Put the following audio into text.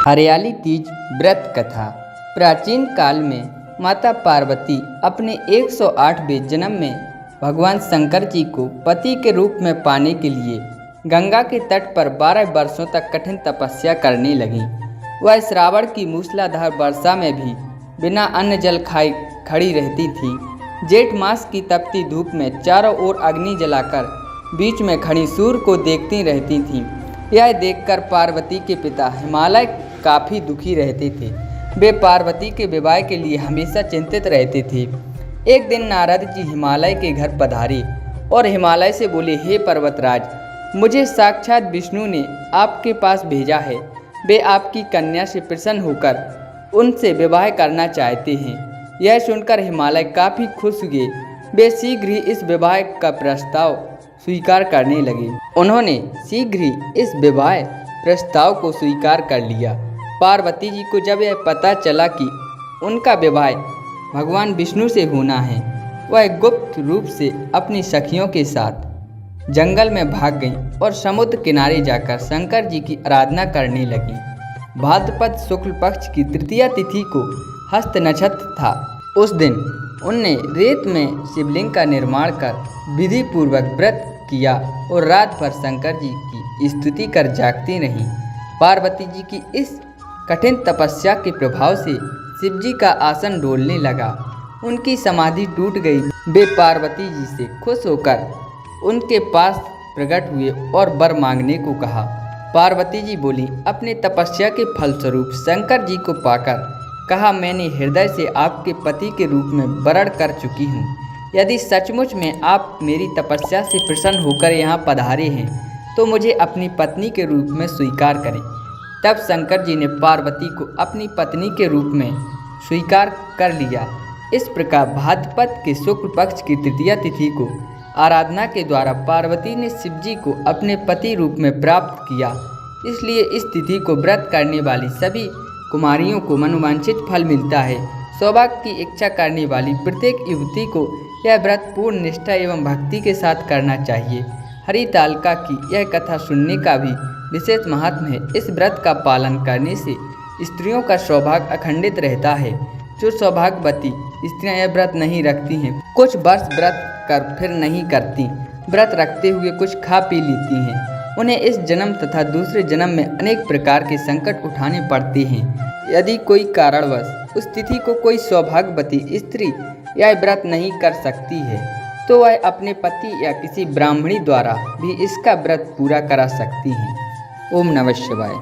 हरियाली तीज व्रत कथा। प्राचीन काल में माता पार्वती अपने 108वें जन्म में भगवान शंकर जी को पति के रूप में पाने के लिए गंगा के तट पर 12 वर्षों तक कठिन तपस्या करने लगीं। वह श्रावण की मूसलाधार वर्षा में भी बिना अन्न जल खाए खड़ी रहती थी। जेठ मास की तपती धूप में चारों ओर अग्नि जलाकर बीच में खड़ी सूर्य को देखती रहती थीं। यह देखकर पार्वती के पिता हिमालय काफ़ी दुखी रहते थे। वे पार्वती के विवाह के लिए हमेशा चिंतित रहते थे। एक दिन नारद जी हिमालय के घर पधारे और हिमालय से बोले, हे पर्वतराज, मुझे साक्षात विष्णु ने आपके पास भेजा है। वे आपकी कन्या से प्रसन्न होकर उनसे विवाह करना चाहते हैं। यह सुनकर हिमालय काफ़ी खुश हुए। वे शीघ्र ही इस विवाह का प्रस्ताव स्वीकार करने लगे। उन्होंने शीघ्र ही इस विवाह प्रस्ताव को स्वीकार कर लिया। पार्वती जी को जब यह पता चला कि उनका विवाह भगवान विष्णु से होना है, वह गुप्त रूप से अपनी सखियों के साथ जंगल में भाग गईं और समुद्र किनारे जाकर शंकर जी की आराधना करने लगीं। भाद्रपद शुक्ल पक्ष की तृतीया तिथि को हस्त नक्षत्र था। उस दिन उनने रेत में शिवलिंग का निर्माण कर विधि पूर्वक व्रत किया और रात भर शंकर जी की स्तुति कर जागती रहीं। पार्वती जी की इस कठिन तपस्या के प्रभाव से शिव जी का आसन डोलने लगा। उनकी समाधि टूट गई। वे पार्वती जी से खुश होकर उनके पास प्रकट हुए और वर मांगने को कहा। पार्वती जी बोली, अपने तपस्या के फलस्वरूप शंकर जी को पाकर कहा, मैंने हृदय से आपके पति के रूप में वरण कर चुकी हूँ। यदि सचमुच में आप मेरी तपस्या से प्रसन्न होकर यहाँ पधारे हैं तो मुझे अपनी पत्नी के रूप में स्वीकार करें। तब शंकर जी ने पार्वती को अपनी पत्नी के रूप में स्वीकार कर लिया। इस प्रकार भाद्रपद के शुक्ल पक्ष की तृतीया तिथि को आराधना के द्वारा पार्वती ने शिव जी को अपने पति रूप में प्राप्त किया। इसलिए इस तिथि को व्रत करने वाली सभी कुमारियों को मनोवांछित फल मिलता है। सौभाग्य की इच्छा करने वाली प्रत्येक युवती को यह व्रत पूर्ण निष्ठा एवं भक्ति के साथ करना चाहिए। हरितालिका की यह कथा सुनने का भी विशेष महत्व है। इस व्रत का पालन करने से स्त्रियों का सौभाग्य अखंडित रहता है। जो सौभाग्यवती स्त्रियां यह व्रत नहीं रखती हैं, कुछ वर्ष व्रत कर फिर नहीं करती, व्रत रखते हुए कुछ खा पी लेती हैं, उन्हें इस जन्म तथा दूसरे जन्म में अनेक प्रकार के संकट उठाने पड़ते हैं। यदि कोई कारणवश उस तिथि को कोई सौभाग्यवती स्त्री यह व्रत नहीं कर सकती है तो वह अपने पति या किसी ब्राह्मणी द्वारा भी इसका व्रत पूरा करा सकती हैं। ओम नमः शिवाय।